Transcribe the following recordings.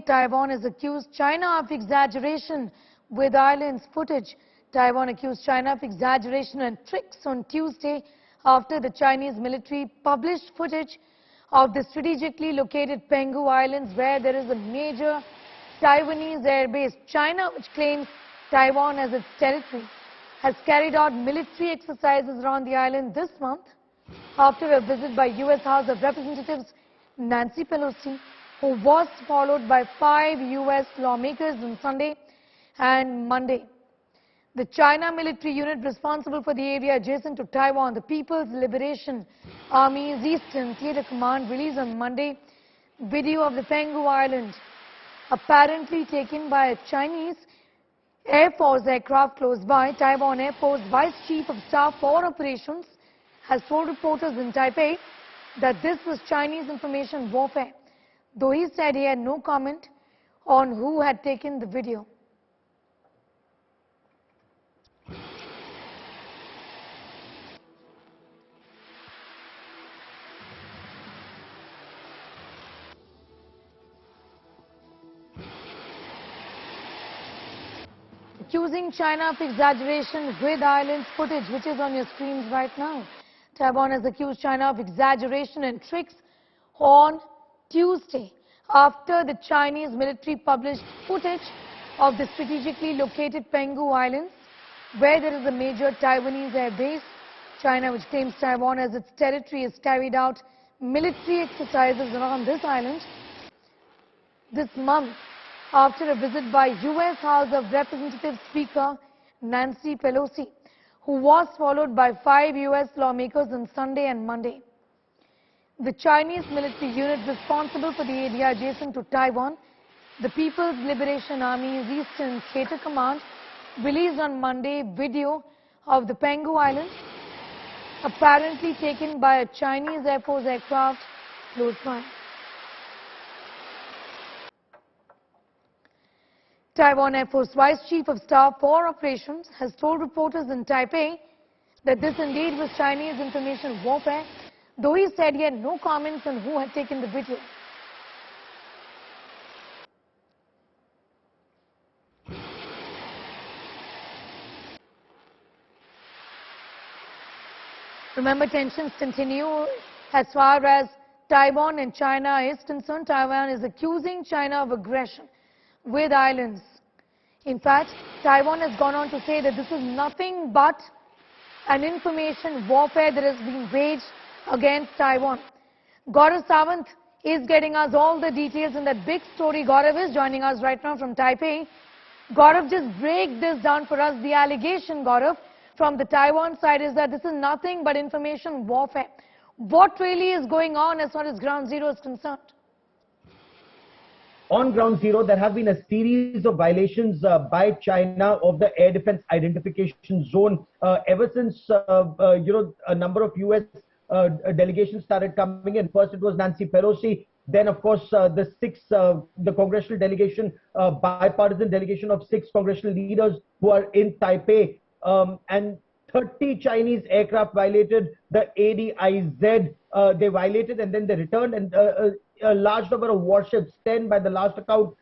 Taiwan has accused China of exaggeration with islands footage. Taiwan accused China of exaggeration and tricks on Tuesday after the Chinese military published footage of the strategically located Penghu Islands where there is a major Taiwanese airbase. China, which claims Taiwan as its territory, has carried out military exercises around the island this month after a visit by U.S. House of Representatives Nancy Pelosi, who was followed by 5 U.S. lawmakers on Sunday and Monday. The China military unit responsible for the area adjacent to Taiwan, the People's Liberation Army's Eastern Theater Command, released on Monday video of the Penghu Island, apparently taken by a Chinese Air Force aircraft close by. Taiwan Air Force Vice Chief of Staff for Operations has told reporters in Taipei that this was Chinese information warfare, though he said he had no comment on who had taken the video. Accusing China of exaggeration with island footage, which is on your screens right now. Taiwan has accused China of exaggeration and tricks on Tuesday after the Chinese military published footage of the strategically located Penghu Islands, where there is a major Taiwanese air base. China, which claims Taiwan as its territory, has carried out military exercises around this island this month after a visit by U.S. House of Representatives Speaker Nancy Pelosi, who was followed by 5 U.S. lawmakers on Sunday and Monday. The Chinese military unit responsible for the area adjacent to Taiwan, the People's Liberation Army's Eastern Theater Command, released on Monday video of the Penghu Islands, apparently taken by a Chinese Air Force aircraft close by. Taiwan Air Force Vice Chief of Staff for Operations has told reporters in Taipei that this indeed was Chinese information warfare, though he said he had no comments on who had taken the video. Remember, tensions continue as far as Taiwan and China is concerned. Taiwan is accusing China of aggression with islands. In fact, Taiwan has gone on to say that this is nothing but an information warfare that has been waged against Taiwan. Gaurav Sawant is getting us all the details in that big story. Gaurav is joining us right now from Taipei. Gaurav, just break this down for us. The allegation, Gaurav, from the Taiwan side is that this is nothing but information warfare. What really is going on as far as Ground Zero is concerned? On Ground Zero, there have been a series of violations by China of the air defense identification zone ever since a number of U.S. Delegations started coming in. First, it was Nancy Pelosi. Then, of course, the congressional delegation, bipartisan delegation of 6 congressional leaders who are in Taipei, and 30 Chinese aircraft violated the ADIZ. They violated and then they returned, and a large number of warships, 10 by the last account,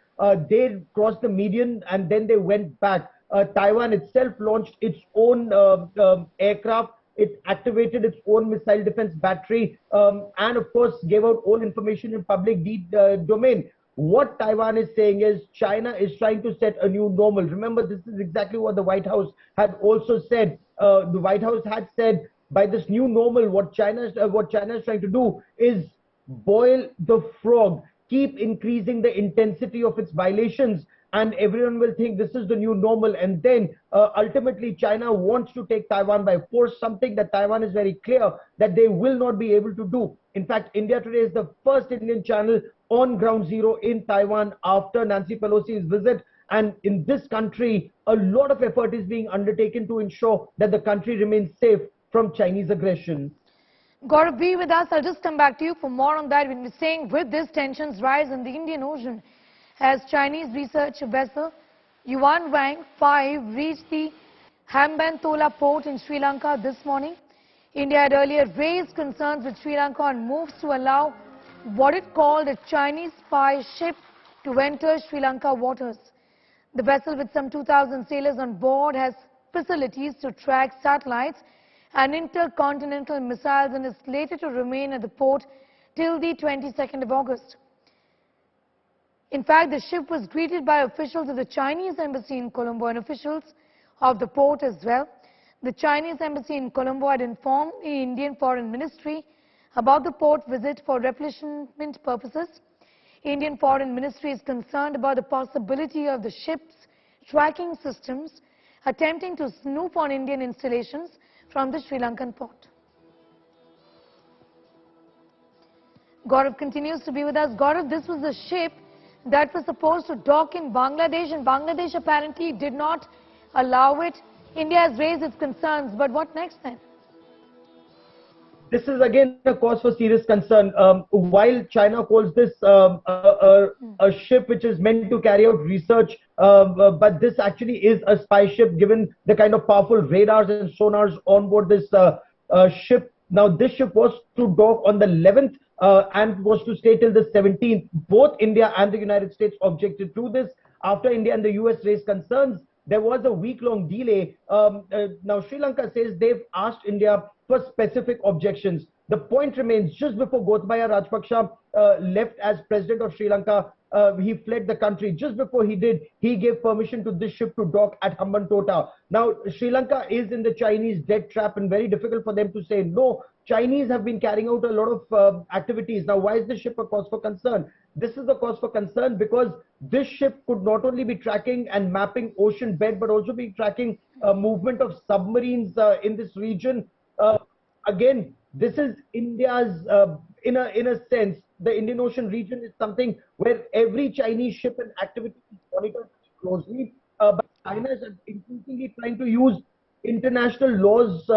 they crossed the median and then they went back. Taiwan itself launched its own aircraft. It activated its own missile defense battery and of course gave out all information in public domain. What Taiwan is saying is China is trying to set a new normal. Remember, this is exactly what the White House had also said. The White House had said by this new normal, what China is trying to do is boil the frog, keep increasing the intensity of its violations, and everyone will think this is the new normal. And then ultimately China wants to take Taiwan by force, something that Taiwan is very clear that they will not be able to do. In fact, India Today is the first Indian channel on Ground Zero in Taiwan after Nancy Pelosi's visit. And in this country, a lot of effort is being undertaken to ensure that the country remains safe from Chinese aggression. Gaurav, be with us. I'll just come back to you for more on that. When we're saying with this tensions rise in the Indian Ocean as Chinese research vessel Yuan Wang 5 reached the Hambantota port in Sri Lanka this morning. India had earlier raised concerns with Sri Lanka on moves to allow what it called a Chinese spy ship to enter Sri Lanka waters. The vessel, with some 2,000 sailors on board, has facilities to track satellites and intercontinental missiles and is slated to remain at the port till the 22nd of August. In fact, the ship was greeted by officials of the Chinese embassy in Colombo and officials of the port as well. The Chinese embassy in Colombo had informed the Indian Foreign Ministry about the port visit for replenishment purposes. Indian Foreign Ministry is concerned about the possibility of the ship's tracking systems attempting to snoop on Indian installations from the Sri Lankan port. Gaurav continues to be with us. Gaurav, this was the ship that was supposed to dock in Bangladesh, and Bangladesh apparently did not allow it. India has raised its concerns, but what next then? This is again a cause for serious concern. While China calls this a ship which is meant to carry out research, but this actually is a spy ship given the kind of powerful radars and sonars on board this ship. Now, this ship was to dock on the 11th and was to stay till the 17th. Both India and the United States objected to this. After India and the US raised concerns, there was a week-long delay. Now, Sri Lanka says they've asked India for specific objections. The point remains, just before Gotabaya Rajapaksa left as president of Sri Lanka, he fled the country. Just before he did, he gave permission to this ship to dock at Hambantota. Now, Sri Lanka is in the Chinese debt trap and very difficult for them to say no. Chinese have been carrying out a lot of activities. Now, why is this ship a cause for concern? This is a cause for concern because this ship could not only be tracking and mapping ocean bed, but also be tracking movement of submarines in this region. Again, this is India's, in a sense, the Indian Ocean region is something where every Chinese ship and activity is monitored closely. But China is increasingly trying to use international laws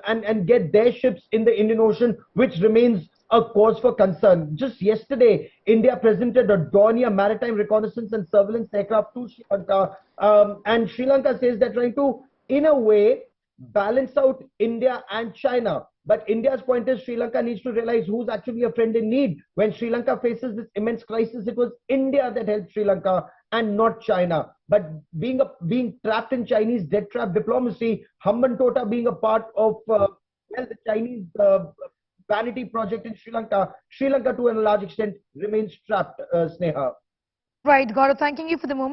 and get their ships in the Indian Ocean, which remains a cause for concern. Just yesterday, India presented a Dornier maritime reconnaissance and surveillance aircraft to Sri Lanka, and Sri Lanka says they're trying to, in a way, balance out India and China. But India's point is Sri Lanka needs to realize who's actually a friend in need. When Sri Lanka faces this immense crisis, it was India that helped Sri Lanka and not China. But being trapped in Chinese debt trap diplomacy, Hambantota being a part of the Chinese vanity project in Sri Lanka to a large extent remains trapped, Sneha. Right, Gaurav, thanking you for the moment.